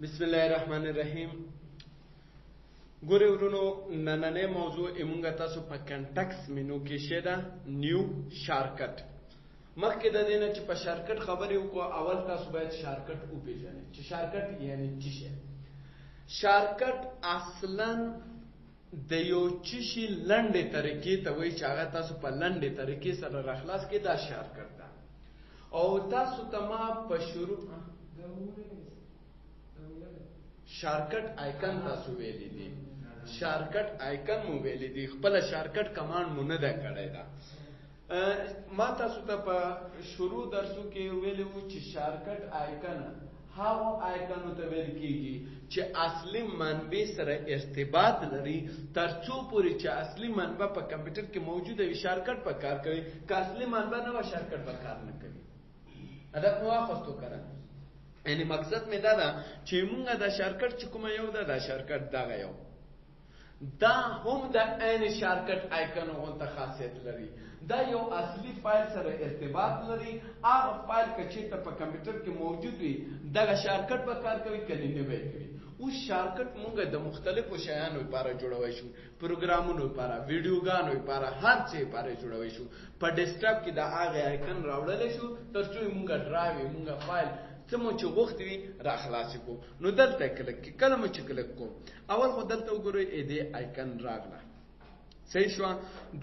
بسم الله الرحمن الرحیم. ګورې ورونو نننۍ موضوع موږ تاسو په کنټکس منو کې شته نیو شارکټ. مخکې د دې نه چې په شارکټ خبرې وکړو اول تاسو باید شارکټ وپېژنئ چې شارکټ یعنی څه شی. شارکټ اصلا د یو څه شي لنډې طریقې ته وایي چې هغه تاسو په لنډې طریقې سره راخلاص کړئ. دا شارکټ ده. او تاسو ته ما په شروع شارکټ آیکن تاسو ویلې دي، شارکټ آیکن مو ویلې دي، خپل شارکټ کمانډ مو نه ده کړی دا. ما تاسو ته په شروع درسو کې ویلو چې شارکټ آیکن هغه آیکنو ته ویل کېږي چې اصلي منبع سره ارتباط لري. ترڅو پورې چې اصلي منبع په کمپیوټر کې موجوده وي شارکټ په کار کوي، که اصلي منبع نه وي شارکټ په کار نه کوي. هدف مو واخیستو که نه؟ یعنی مقصد می دا ده چې مونږ دا شارکټ چې کومه یو ده دا شارکټ دغه یو دا هم د عین شارکټ آیکن غونته خاصیت لري. دا یو اصلي فایل سره ارتباط لري. هغه فایل که چېرته په کمپیوټر کې موجود وي دغه شارکټ به کار کوي کني نه به کوي. اوس شارکټ مونږ د مختلفو شیانو لپاره جوړولی شو، پروګرامونو لپاره، ویډیو ګانو لپاره، هر څه لپاره جوړولی شو. په ډیسکټاپ کې د هغې آیکن راوړلی شو ترڅو یې مونږ ډرایو مونږ فایل څه مو چې غوښتي وي را خلاصې کړو. نو دلته کلک کې کله مو چې کلک کوم اول خو دلته وګورئ دې آیکن راغله، صحیح شوه.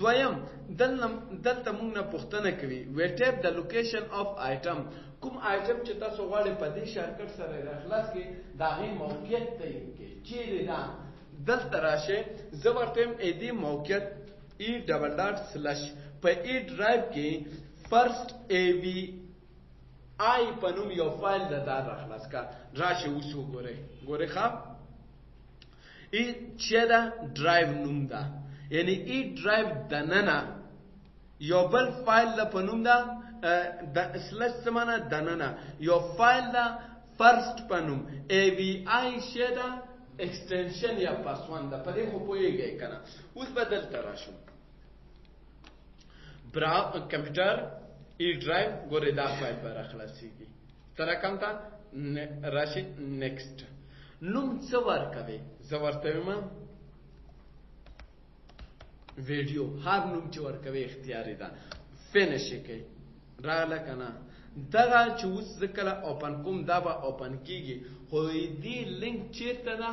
دویم دلته مونږ نه پوښتنه کوي ویټیپ د لوکیشن آف آیټم. کوم آیټم چې تاسو غواړئ په دې شارکټ سره را خلاص کړئ د هغې موقعیت تعیین کړئ چیرې ده. دلته راشئ زه ورته یم دې موقعیت E// په ای ډرایو کې فرسټ AVI په نوم یو فایل ده دا را خلاص کا. راشئ اوس وګورئ، ګورئ ښه ای چې ده ډرایو نوم ده، یعنی ای ډرایو دننه یو بل فایل ده په نوم ده د سلش څه معنی دننه یو فایل ده فرسټ په نوم AVI شه ده ایکسټنشن یا پاسوان ده. په دې خو پوهېږئ که نه. اوس به دلته راشو کمپیوټر ای ډرایو ګورئ دا فایل به را خلاصېږي. تر رقم ته راشي نیکسټ. نوم څه ورکوئ؟ زه ورته یم ویډیو. هر نوم چې ورکوئ اختیاري ده. فینش یې کوئ. راغله که نه؟ دغه چې اوس زه کله اوپن کوم دا به اوپن کېږي خو دې لینک چېرته ده؟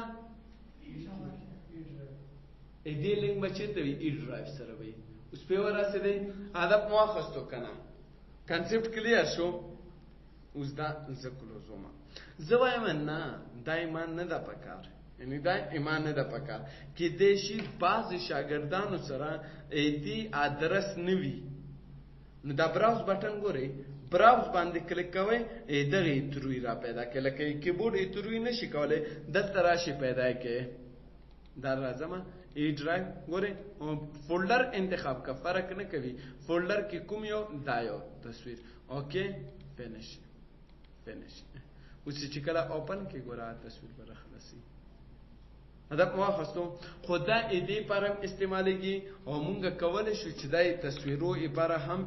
دې لینک به چېرته وي؟ ای ډرایو سره وي. اوس پې ورسېدئ هدف مو واخیستو که نه؟ کنسپټ کلیر شو. اوس دا زه کلوزوم. زه وایم نه دا ایمان نه ده پکار، یعنی دا ایمان نه ده پکار. کیدای شي بعضې شاګردانو سره دې ادرس نه وي. نو دا براوز بټن ګورئ، براوز باندې کلیک کوئ دغې ایتروی را پیدا کوي. لکه کیبورډ ایتروی نه شي کولی دلته راشي پیدا کوي. دا راځمه ای ډرایو ګورئ فولډر انتخاب کا فرق نه کوي. فولډر کې کوم یو دا یو تصویر اوکې فینش. اوس چې کله اوپن کې ګوره تصویر به راخلاصي. هدف مو واخیستو. خو دا دې لپاره هم استعمالیږي او مونږ کولی شو چې دا تصویرو لپاره هم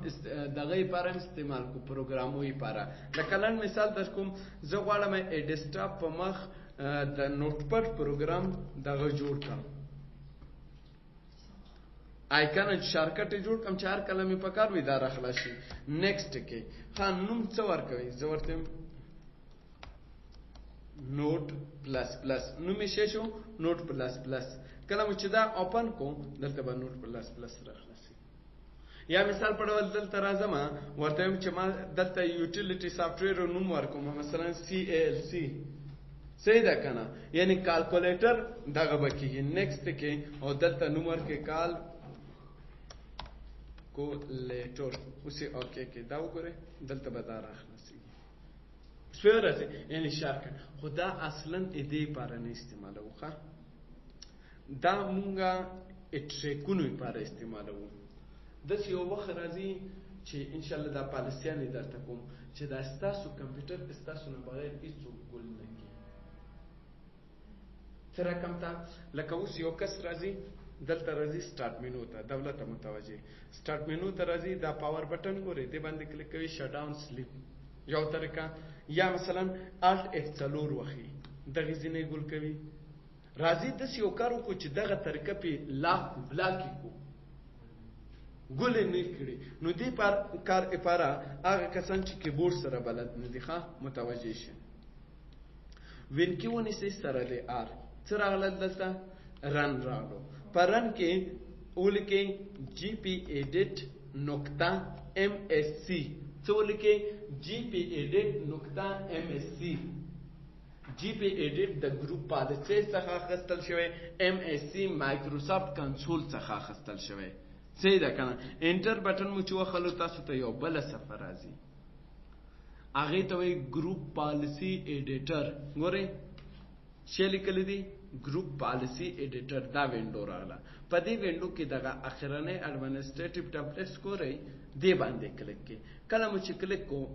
دغه لپاره هم استعمال کړو، پروګرامو لپاره. لکه لنډ مثال در کوم زه غواړم ډیسکټاپ په مخ د نوټ پډ پروګرام دغه جوړ کړم. آیکن شارکټ جوړ کړم چې هر کله مې په کار وي دا را خلاص شي. نیکسټ کې ښه نوم څه ورکوئ؟ زه ورته نوټ پلس پلس نوم یې شه شو نوټ پلس پلس. کله مو چې دا اوپن کوم دلته به نوټ پلس پلس را خلاصي. یا مثال په ډول دلته راځم ورته یم چې ما دلته یوټیلیټي سافټویر نوم ورکوم مثلا CALC. صحیح ده که نه؟ یعنی کالکولیټر دغه به کېږي. نیکسټ کې او دلته نوم ورکړئ کالکولیټر. اوس یې اوکې کې دا وګورئ دلته به دا را خلاصېږي. سپیورسې یعنی شارکټ. خو دا اصلا دې لپاره نه استعمالوو ښه. دا مونږه ټریکونو لپاره استعمالوو. داسې یو وخت راځي چې انشاءالله دا پالیسیانې درته کوم چې دا ستاسو کمپیوټر ستاسو نه بغیر هېڅوک ګل نه کړي. څه رقم ته لکه اوس یو کس راځي دلته راځي سټارټ مینو ته دولت متوجه سټارټ مینو ته راځي دا پاور بټن ګورئ دې باندې کلیک کوي شټ ډاون سلیپ یو طریقه. یا مثلا الټ F4 وخی دغه ځینې ګل کوي. راځي داسې یو کار وکړو چې دغه طریقه پې لاک کو بلاکې کو ګل یې نه کړي. نو دې کار لپاره هغه کسان چې کیبورډ سره بلد نه دي ښه متوجه شي. وین کې ونیسئ سره د آر څه راغلل دلته رن راغلو. په رن کې ولیکئ جی پی ایډیټ نقطه ایم ایس سی. څه ولیکئ جی پی ایډیټ نقطه ایم ایس سی. جی پی ایډیټ د ګروپ پالیسي څخه اخیستل شوی، ایم ایس سی مایکروسافټ کنسول څخه اخیستل شوی. صحیح ده کنه. انټر بټن مو چې وخلو تاسو ته یو بل صفحه راځي، هغه ته وایي ګروپ پالیسي ایډیټر. ګورئ شی لیکلی دی ګروپ پالیسي ایډیټر. دا وینډو راغله. په دې وینډو کې دغه اخرنۍ اډمنسټریټیو ټمپلیټس ګورئ، دې باندې کلیک کړئ. کله مو چې کلیک کوو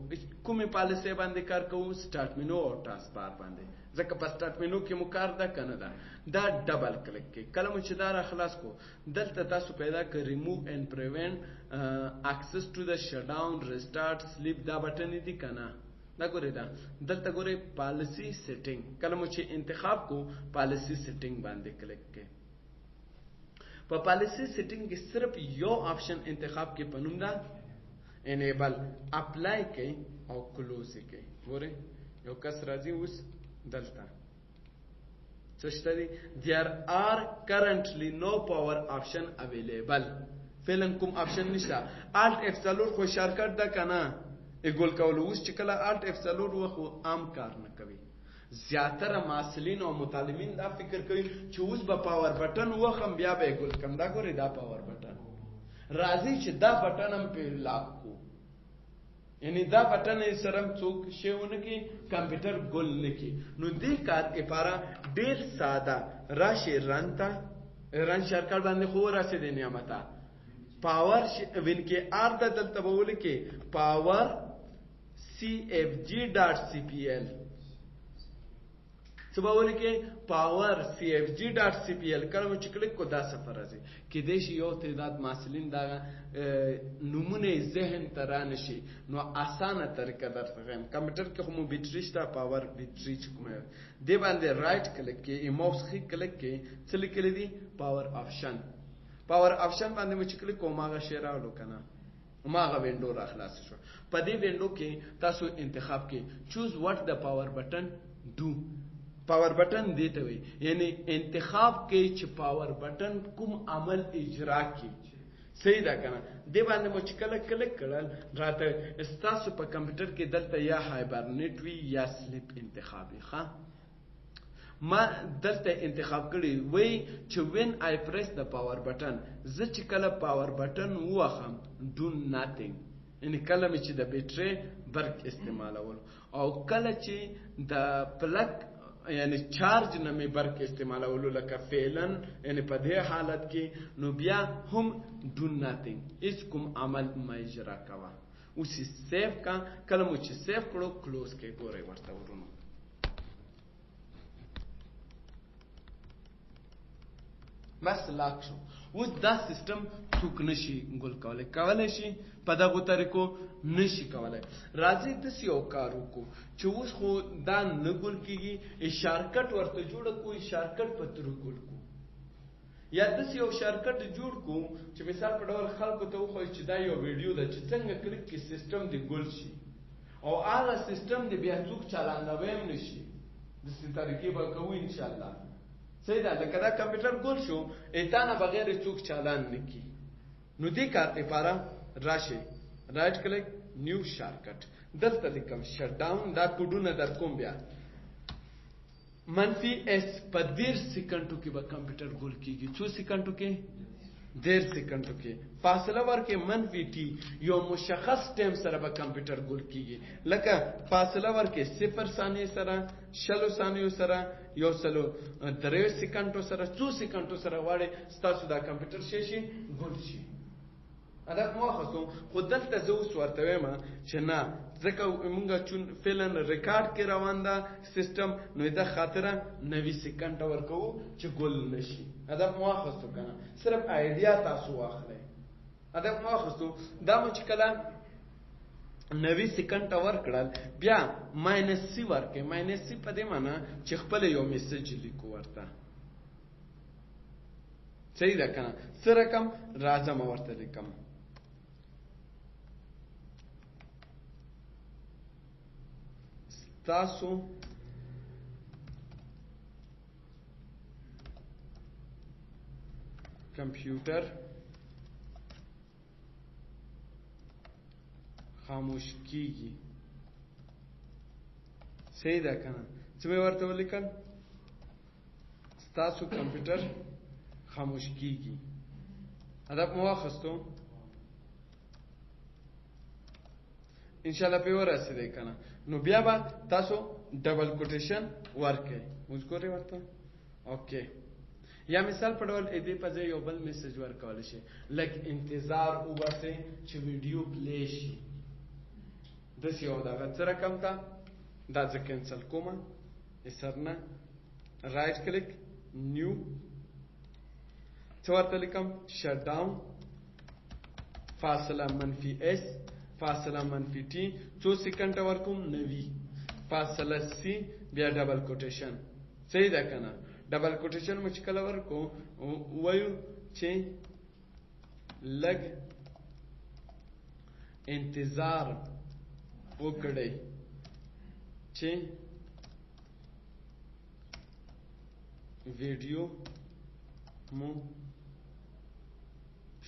کومې پالیسۍ باندې کار کوو؟ سټارټ مینو او ټاسک بار باندې. ځکه په سټارټ مینو کې مو کار ده که نه ده. دا ډبل کلیک کړئ. کله مو چې دا را خلاص کو دلته تاسو پیدا کړئ ریموو اینډ پریوینټ اکسس ټو د شټ ډاون ریسټارټ سلیپ. دا بټن دي که نه؟ دا ګورئ دا دلته ګورئ پالیسي سیټینګ. کله مو چې انتخاب کو پالیسي سیټینګ باندې کلیک کړئ. په پالیسي سیټینګ کې صرف یو آپشن انتخاب کې په نوم ده انیبل. اپلای کړئ او کلوز یې کړئ. ګورئ یو کس راځي اوس دلته څه شته دي there are currently no power option available. فعلا کوم آپشن نشته. الټ اف 4 خو شارټکټ ده که نه ګول کولو. اوس چې کله الټ اف 4 وخت عام کار نه کوي. زیاتره محصلین او متعلمین دا فکر کوي چې اوس به پاور بټن وخم بیا به ګول کم. دا ګورئ دا پاور بټن راځي چې دا بټن هم پې لاک کو، یعنی دا بټن یې سره څوک شی ونه کړي کمپیوټر ګل نه کړي. نو دې کار لپاره ډېر ساده راشئ رن ته. رن شارټکټ باندې خو راسېدی نعمته پاور وین کې آر ده دلته به ولیکئ پاور cfg.cpl. څه به ولیکئ پاور cfg.cpl. کله مو چې کلیک کو دا صفحه راځي. کیدای شي یو تعداد محصلین دا نومونه ذهن ته رانشي، نو اسانه طریقه درته ښیم. کمپیوټر کې خو مو بیټري شته، پاور بیټري چې کومه دې باندې رائټ کلیک کې ماوس ښي کلیک کې څه لیکلی دي پاور آپشن. پاور آپشن باندې مو چې کلیک کوم هغه شی راغلو که نه هغه وینډو را خلاص شو. په دې وینډو کې تاسو انتخاب کې چوز واټ د پاور بټن ډو. پاور بټن دی ته وي یعنی انتخاب کې چې پاور بټن کوم عمل اجرا کی. صحیح ده کنه. دې باندې مو چې کله کلیک کړل راته ستاسو په کمپیوټر کې دلته یا هایبرنیټ وي یا سلیپ انتخابي. ښه ما دلته انتخاب کړی وای چې وین آی پریس د پاور بټن، زه چې کله پاور بټن ووخم ډو ناتینګ، یعنی کله مې چې د بیټرۍ برق استعمالول او کله چې د پلک یعنی چارج نه مې برق استعمالولو لکه فعلا یعنی په دې حالت کې نو بیا هم ډو ناتینګ هیڅ کوم عمل مه اجرا کوه. اوس سیف کا. کله مو چې سیف کړو کلوز کې ګورئ ورته ورونو بس لاک شو. اوس دا سیستم څوک نشي ګل کولی. کولی شي په دغو طریقو نشي کولی. راځئ داسې یو کار وکړو چې اوس خو دا نه ګل کېږي، شارټکټ ورته جوړه کړو، شارټکټ په تر ګل کړو یا داسې یو شارټکټ جوړ کړو چې مثال په ډول خلکو ته وښایو چې دا یو ویډیو ده چې څنګه کلیک کې سیستم دې ګل شي او هغه سیستم دې بیا څوک چالانوی هم نشي. داسې طریقې به کوو انشاءالله. صحیح ده. لکه دا کمپیوټر ګل شو ایتا نه بغیر څوک چالان نه کی. نو دې کار لپاره راشئ رائټ کلیک نیو شارټکټ دلته لیکم شټ ډاون. دا کوډونه در کوم بیا منفي اس په 10 سکندو کې به کمپیوټر ګل کیږي. څو سکندو کې؟ 10 سکندو کې. فاصله ورکې منفي ټي یو مشخص ټایم سره به کمپیوټر ګل کیږي. لکه فاصله ورکې 0 ثانیې سره، 60 ثانیو سره، 103 سکندو سره، 2 سکندو سره واړې ستاسو دا کمپیوټر شي ګل شي. هدف مو واخستو. خو دلته زه اوس ورته وایم چې نه، ځکه مونږ چون فعلا ریکارډ کې روان ده سیستم، نو د خاطره 90 سکند ورکوو چې ګل نشي. هدف مو واخستو کنه. صرف آیډیا تاسو واخلئ. هدف مو واخستو. دا مو چې کله 90 سکند ورکړل بیا ماینس سی ورکې. ماینس سی په دې معنی چې خپل یو میسج لیکو ورته. صحیح ده کنه؟ څه رقم راځم ورته لیکم. تاسو کمپیوټر خاموش کیږي. صحیح ده کنه؟ څه مې ورته ولیکل؟ تاسو کمپیوټر خاموش کیږي. هدف مو واخستو ان شاء الله په ورسېدې کنه. نو بیا به تاسو ډبل کوټیشن ورکړئ. موږ ګورې ورته اوکې. یا مثال په ډول دې په ځای یو بل میسج ورکول شي لکه انتظار وباسئ چې ویډیو پلی شي. داسې یو دغه څه رقم ته دا زه کینسل کومه. اسرنه رایټ کلیک نیو څه ورته لیکم؟ شټ ډاون فاصله منفي اس فاصله منفي ټي. څو سکند ورکوم؟ 90. فاصله سی بیا ډبل کوټیشن. صحیح ده کنه؟ ډبل کوټیشن مو چې کله ورکو وایو چې لږ انتظار وکړئ چې ویډیو مو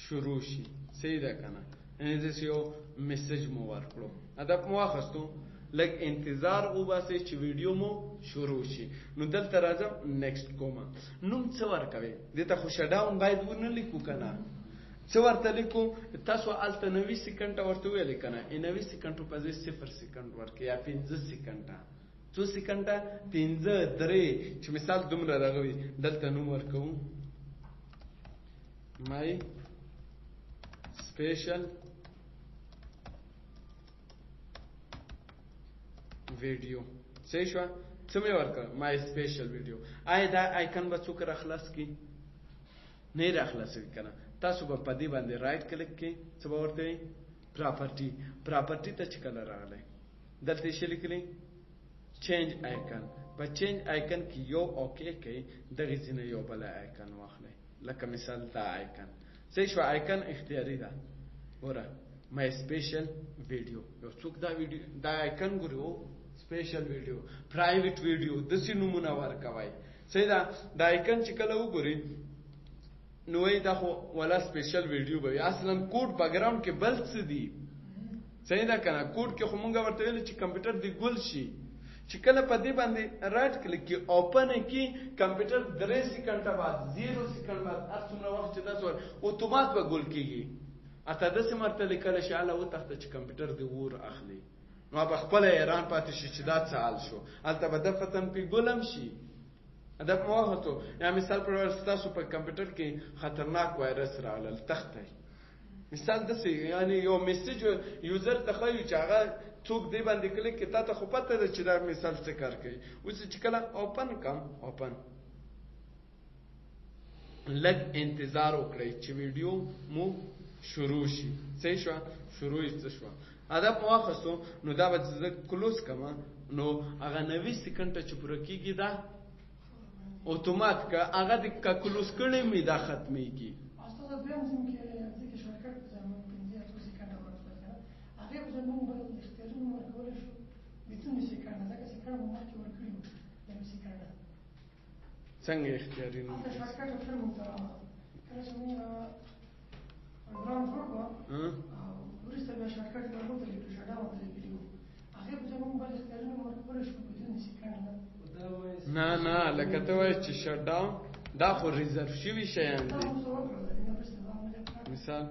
شروع شي. صحیح ده کنه؟ یعنی داسې یو میسج مو ورکړو. هدف مو واخستو لږ انتظار وباسئ چې ویډیو مو شروع شي. نو دلته راځم نیکسټ کومه. نوم څه ورکوئ؟ دې ته خو شټډاون باید ونه لیکو کنه. څه ورته لیکو؟ تاسو هلته 90 سکند ورته ویلې کنه. 90 سکند په ځای 0 سکند ورکړئ یا 15 سکنډه. څو سکنډه؟ 15 3 چې مثال دومره راغوي. دلته نوم ورکوم مای سپیشل ویډیو. صحیح شو؟ څه مې ورکړ؟ مای سپیشل ویډیو. آیا دا آیکن به څوک راخلاص کی؟ نه راخلاصوي کنه. تاسو به په دې باندې رائټ کلیک کې څه به ورته وي؟ پراپرټي. پراپرټي ته چې کله راغلی دلته یې څه لیکلی؟ چینج آیکن. په چینج آیکن کې یو اوکې کوي دغې ځینې یو بل آیکن واخلئ لکه مثال دا آیکن. صحیح شو؟ آیکن اختیاري ده. ګوره مای سپیشل ویډیو. یو څوک دا ویډیو دا آیکن ګوري او سپیشل ویډیو پرایویټ ویډیو داسې نومونه ورکوئ. صحیح ده؟ دا آیکن چې کله وګوري نو وایي دا خو ولا سپیشل ویډیو به وي. اصلا کوډ بیکګراوند کې بل څه دي. صحیح ده کنه؟ کوډ کې خو مونږ ورته ویل چې کمپیوټر دی ګل شي. چې کله په دې باندې رائټ کلیک کې اوپن کې کمپیوټر 3 سکند بعد 0 سکند بعد هر څومره وخت چې تاسو اتومات به ګل کېږي. اته داسې مرته لیکل شي اله وتښته چې کمپیوټر دی ور اخلي. نو به خپل ایران پاتې شي چې دا څه حال شو. هلته به دفتن پې ګلم شي. هدف مو واخستو. یا مثال پر ډول ستاسو په کمپیوټر کې خطرناک وایرس راغلل تښتئ. مثال داسې یعنی یو میسج یوزر ته ښایي چې هغه څوک دی باندې کلیک کې تا ته خو پته ده چې دا مثال څه کار کوي. اوس چې کله اوپن کم اوپن لږ انتظار وکړئ چې ویډیو مو شروع شي. صحیح شو؟ شروع یې څه شوه؟ هدف مو واخستو. نو دا به زه کلوز کړم. نو هغه 90 سکنډه چې پوره کېږي دا اتومات که هغه د کلوز کړی مې دا ختمېږي. څنګه اختیاري نوم؟ نه نه لکه ته وایې چې شټ ډاون دا خو ریزرو شوي شیان دي. مثال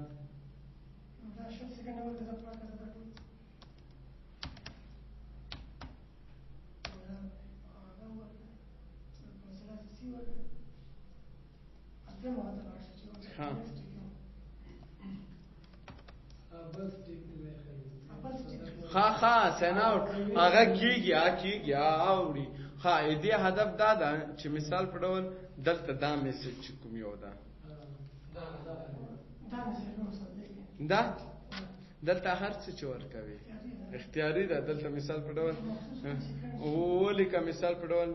ها سین آوټ هغه کېږي اوړي. ها دې هدف دا ده چې مثال په ډول دلته دا میسج چې کوم یو ده دا دلته هر څه چې ورکوي اختیاري ده. دلته مثال په ډول ولیکه، مثال په ډول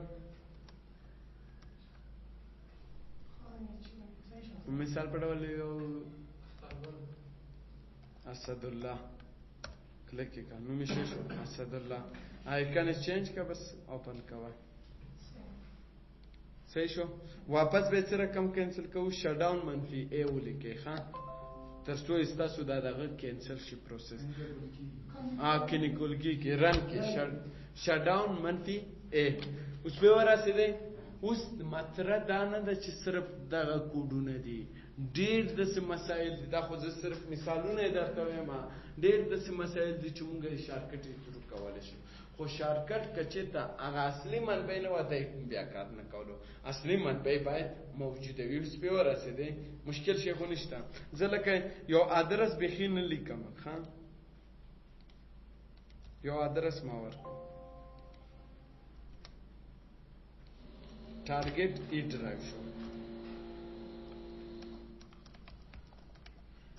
اسد الله کلیک کا نو میشه شو اسد الله آیکن چینج کا بس اوپن کوا صحیح شو. واپس به څه رقم کینسل کوو شټ ډاون منفي ا ولیکي ښا ترڅو استاسو دا دغه کینسل شي پروسس کنیکول کی رن کی شټ ډاون منفي ا اوس به ورسېده. اوس مطلب دا نه ده چې صرف دغه کوډونه دي، ډېر داسې مسایل دي. دا خو زه صرف مثالونه درته وایم، ډېر داسې مسایل دي چې مونږ یې شارکټ یې ترو کولی شو. خو شارکټ که چېرته هغه اصلي منبع نه وه دی بیا کار نه کولو. اصلي منبع باید موجوده وي. اوس پې ورسېدی مشکل شی خو نشته. زه لکه یو ادرس بیخي نه لیکم ښه، یو ادرس ما ورکړم ټارګټ ای ډرایو شو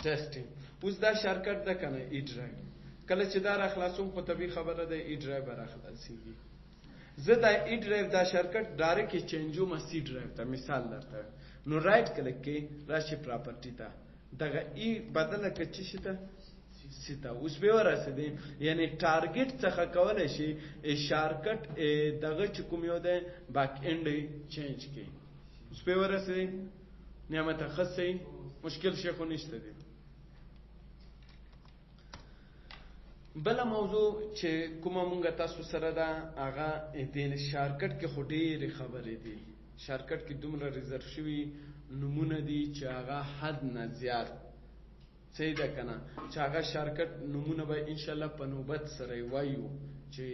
ټیسټینګ. اوس دا شارکټ ده کنه ای ډرایو، کله چې دا را خلاصوم خو طبیعي خبره ده ای ډرایو به را خلاصېږي. زه دا ای ډرایو دا شارکټ ډایرکټ یې چینجوم سی ډرایو ته. مثال درته نو رایټ کلیک کې راشي پراپرټي ته دغه ای بدله که څه شي ته سی ته. اوس به ورسېدی یعنی ټارګټ څخه کولی شي شارکټ دغه چې کوم یو دی باک اینډ چینج کړي. اوس به ورسېدی نعمت خاصه مشکل شي خو نشته دی. بله موضوع چې کومه مونږ تاسو سره ده هغه د شارکټ کې خو ډېرې خبرې دي. شارکټ کې دومره ریزرو شوي نومونه دي چې هغه حد نه زیات صحیح ده که نه، چې هغه شارکټ نومونه به انشاءالله په نوبت سره یې وایو چې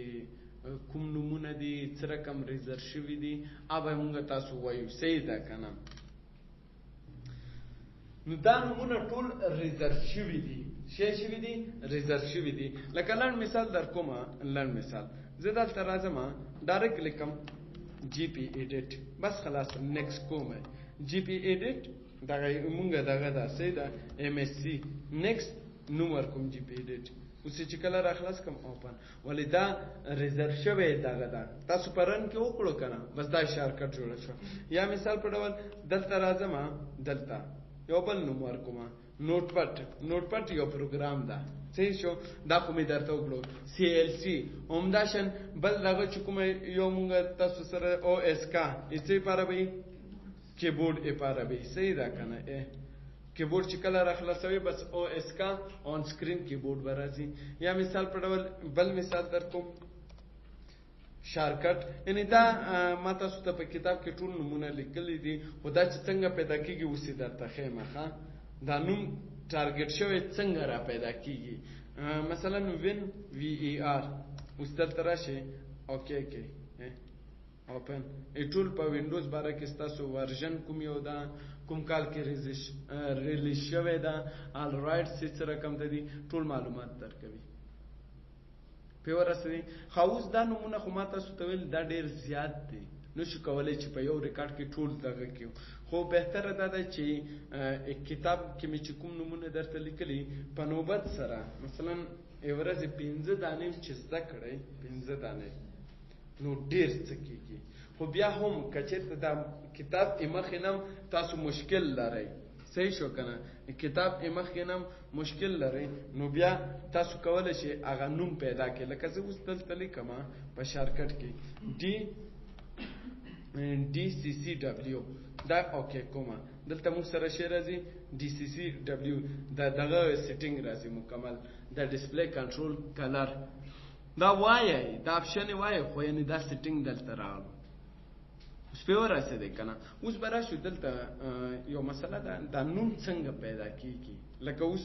کوم نومونه دي څه رقم ریزر شوي دي هغه به مونږ تاسو وایو صحیح ده که نه. نو دا نومونه ټول ریزر شوي دي. شوي دي ریزر شوي دي. لکه لنډ مثال در کومه، لنډ مثال زه دلته راځم ډایرکټ لیکم جی پی ایډیټ بس خلاص نیکسټ کوم جی پی ایډیټ دغه مونږ دغه ده صحیح ده ایم ایس سی نیکسټ نوم ورکوم جی پی ایډیټ. اوس چې کله را خلاص کوم اوپن ولې دا ریزر شوی دغه ده تاسو په رن کې وکړو که نه بس دا شارکټ جوړه شو. یا مثال په ډول دلته راځم دلته یو بل نوم ورکوم نوټ پټ یو پروګرام ده صحیح شو. دا خو مې درته وکړو سی ایل سی همداشان بل دغه چې کومه یو مونږ تاسو سره او اس کا څه لپاره به کیبورډ لپاره به صحیح ده که نه کیبورډ چې کله را خلاصوي بس او اس کا آن سکرین کیبورډ به راځي. یا مثال په ډول بل مثال در کوم شارکټ یعنی دا ما تاسو ته په کتاب کې ټول نومونه لیکلي دي خو دا چې څنګه پیدا کېږي اوس یې درته ښیم ښه. دا نوم ټارګټ شوی څنګه را پیدا کېږي. مثلا وین وی ای آر اوس دلته راشي اوکې کې اوپن ټول په وینډوز باره کې ستاسو ورژن کوم یو ده کوم کال کې ریلیز شوی ده آل رایټس څه رقم ده دي ټول معلومات درکوي. په ورسېدی خو اوس دا نومونه خو ما تاسو ته ویل دا ډېر زیات دي نو شو کولی چې په یو ریکارډ کې ټول دغه کړو. خو بهتره دا ده چې کتاب کې مې چې کوم نومونه درته لیکلي په نوبت سره مثلا ورځې 15 دانې چې زده کړئ 15 دانې نو ډېر څه کېږي. خو بیا هم که چېرته دا کتاب یې مخې نه تاسو مشکل لرئ صحیح شو که نه کتاب یې مخې نه مشکل لرئ نو بیا تاسو کولی شئ هغه نوم پیدا کړئ. لکه زه اوس دلته لیکم په شارکټ کې ډي سی سی ډبلیو دا اوکې کومه دلته موږ سره شی راځي ډي سی سی ډبلیو دغه سیټینګ راځي مکمل د ډسپلی کنټرول کلر دا وایي دا اپشن وایي خو یعنی دا سیټینګ دلته راغلو. اوس په ورسېدی که نه اوس به راشو دلته یو مسله ده دا نوم څنګه پیدا کېږي. لکه اوس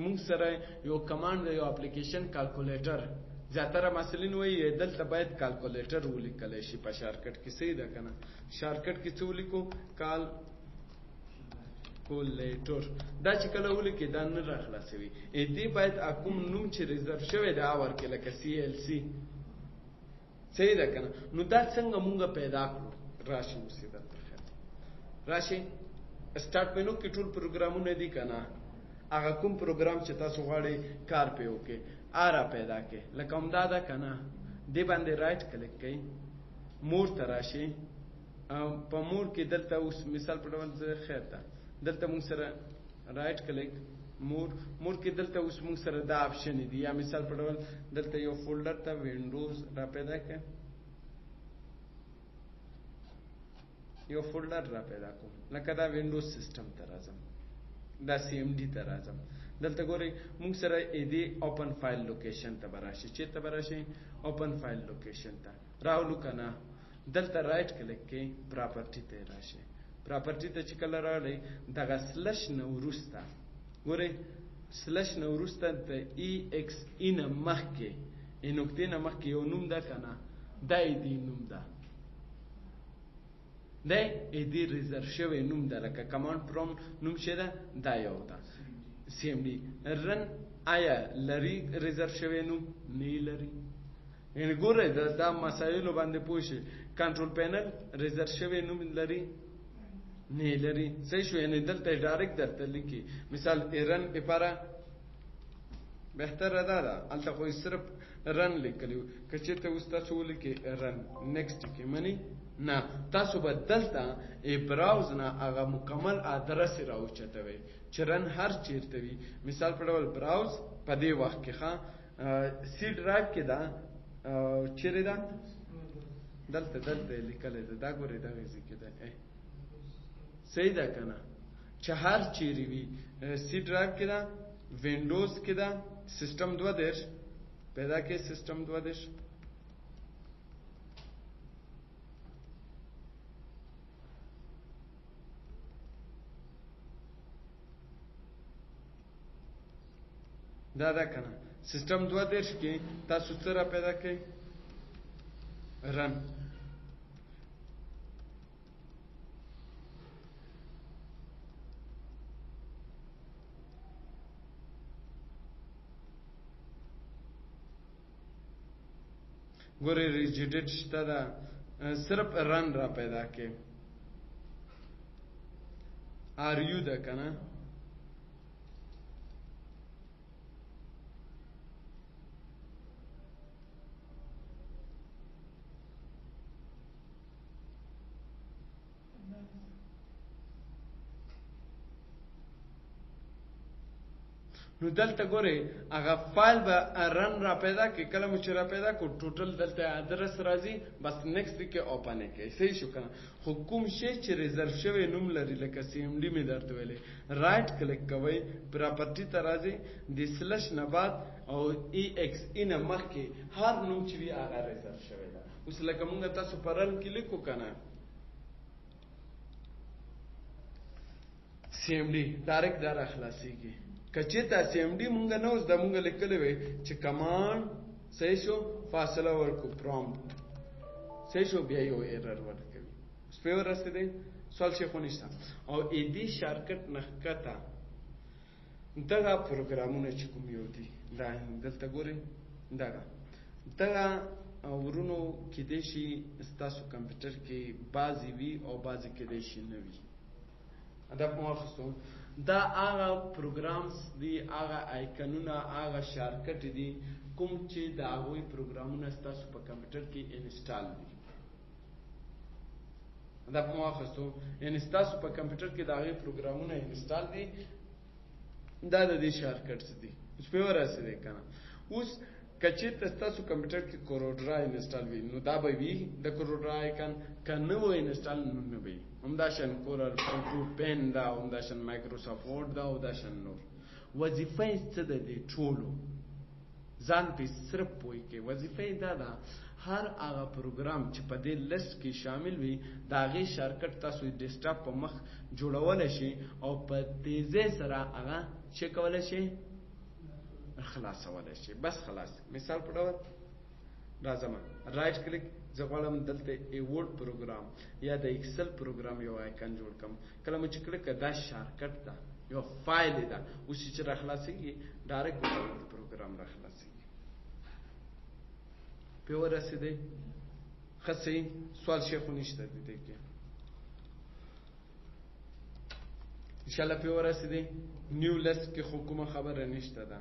موږ سره یو کمانډ دی یو اپلیکیشن کالکولیټر زیاتره محصلین وایي دلته باید کالکولیټر ولیکلی شي په شارکټ کې صحیح ده که نه. شارکټ کې څه ولیکو کالکولیټر دا چې کله ولیکې دا نه را خلاصوي دې باید کوم نوم چې ریزرو شوی دی هغه ورکړي لکه سی ایل سی صحیح ده که نه. نو دا څنګه مونږ پیدا کړو راشي اوس یې درته ښیم راشي سټارټ مینو کې ټول پروګرامونه دي که نه هغه کوم پروګرام چې تاسو غواړئ کار پې وکړئ را پیدا کړئ. لکه همدا ده که نه، دې باندې رایټ کلیک کړئ، مور ته راشئ. په مور کې دلته اوس مثال په ډول خیر ده، دلته موږ سره رایټ کلیک مور کې دلته اوس موږ سره دا آپشن دي. یا مثال په ډول دلته یو فولډر ته وینډوز را پیدا کړئ، یو فولډر را پیدا کوم. لکه دا وینډوز سیسټم ته راځم، دا سی ایم ډي ته راځم. دلته ګورئ موږ سره دې اوپن فایل لوکیشن ته به راشي. چېرته به راشي؟ اوپن فایل لوکیشن ته راولو که نه. دلته رایټ کلیک کړئ، پراپرټي ته راشي. پراپرټي ته چې کله راغلی دغه سلش نه وروسته ګورئ، سلش نه وروسته د ای ایکس ای نه مخکې نقطې نه مخکې یو نوم ده که نه، دا دې نوم ده، دا دې ریزرو شوی نوم ده. لکه کمانډ پرومپټ نوم چې ده دا یو ده سی ایم ډي. رن آیا لري ریزرو شوی نوم؟ نه لري. یعنې ګورئ دا مسایلو باندې پوه شئ. کنټرول پینل ریزرو شوی نوم لري؟ نه لري. صحیح شو. یعنې دلته ډایرکټ درته لیکي. مثال رن لپاره بهتره دا ده، هلته خو صرف رن لیکلی و. که چېرته اوس تاسو ولیکئ رن نیکسټ کې مني نه، تاسو به دلته براوز نه هغه مکمل ادرس راوچتوئ چې رن هر چیرته وي. مثال په ډول براوز په دې وخت کې سی ډرایو کې ده، چیرې ده؟ دلته لیکلی ده، دا ګورئ دغه ځای کې ده. صحیح ده که نه؟ چې هر چیرې وي سی ډرایو کې ده، وینډوز کې ده، سیسټم 22 پیدا کې، سیسټم 22 دا ده که نه. سیسټم 22 کې تاسو څه را پیدا کړئ؟ رن. ګورئ ریجیډټ شته ده، صرف رن را پیدا کړئ. آر یو ده که نه؟ نو دلته ګورئ هغه فایل به رن را پیدا کړي. کله مو چې را پیدا کړو ټوټل دلته ادرس راځي، بس نیکسټ کې اوپن یې کړئ. صحیح شو که نه؟ خو کوم شی چې ریزرو شوی نوم لري، لکه سی ایم ډي مې درته ویلی، رایټ کلیک کوئ، پراپرټي ته راځئ، د سلش نه بعد او ای ایکس ای نه مخکې هر نوم چې وي هغه ریزرو شوی ده. اوس لکه مونږ تاسو په رن کې لیکو که نه، سی ایم ډي ډایرکټ دا را خلاصېږي. که چېرته سی ایم ډي مونږ نه اوس دا مونږ لیکلی وی چې کمانډ صحیح شو فاصله ورکو پرومپټ صحیح شو، بیا یو ایرر ورکوي. اوس پې ورسېدی؟ سوال شی خو نشته. او دې شارکټ نه ښکته دغه پروګرامونه چې کوم یو دي، دا دلته ګورئ دغه ورونو کیدای شي ستاسو کمپیوټر کې بعضې وي او بعضې کیدای شي نه وي. هدف مو واخیستو. دا هغه پروګرامز دي، هغه آیکنونه، هغه شارکټ دي کوم چې د هغوی پروګرامونه ستاسو په کمپیوټر کې انسټال دي. هدف مو واخیستو. یعنې ستاسو په کمپیوټر کې د هغې پروګرامونه انسټال دي، دا د دې شارکټس دي. اوس پې ورسېدی که نه؟ اوس که چېرته ستاسو کمپیوټر کې کوروډرا انسټال وي نو دا به وي د کوروډرا آیکن، که نه و انسټال نو نه به وي. همداشان کورل پروټو پین ده، همداشان مایکروسافټ ورډ ده، همداشان نور. وظیفه یې څه ده دې ټولو؟ ځان پې صرف پوه کړئ. وظیفه یې دا ده هر هغه پروګرام چې په دې لسټ کې شامل وي د هغې شارکټ تاسو ډیسکټاپ په مخ جوړولی شئ او په تیزۍ سره هغه څه کولی شئ؟ خلاصولی شئ. بس خلاص. مثال په ډول راځم رایټ کلیک، زه غواړم دلته ای ورډ پروګرام یا د ایکسل پروګرام یو آیکن جوړ کړم. کله مو چې کلیک دا شارکټ ده، یو فایل ده، اوس چې را خلاصېږي ډایرکټ ورډ پروګرام را خلاصېږي. پې ورسېدی؟ ښه صحیح. سوال شی خو نشته د دې کې. ان شاء الله په ورسېدې نیو لست کې خو کومه خبره نشته ده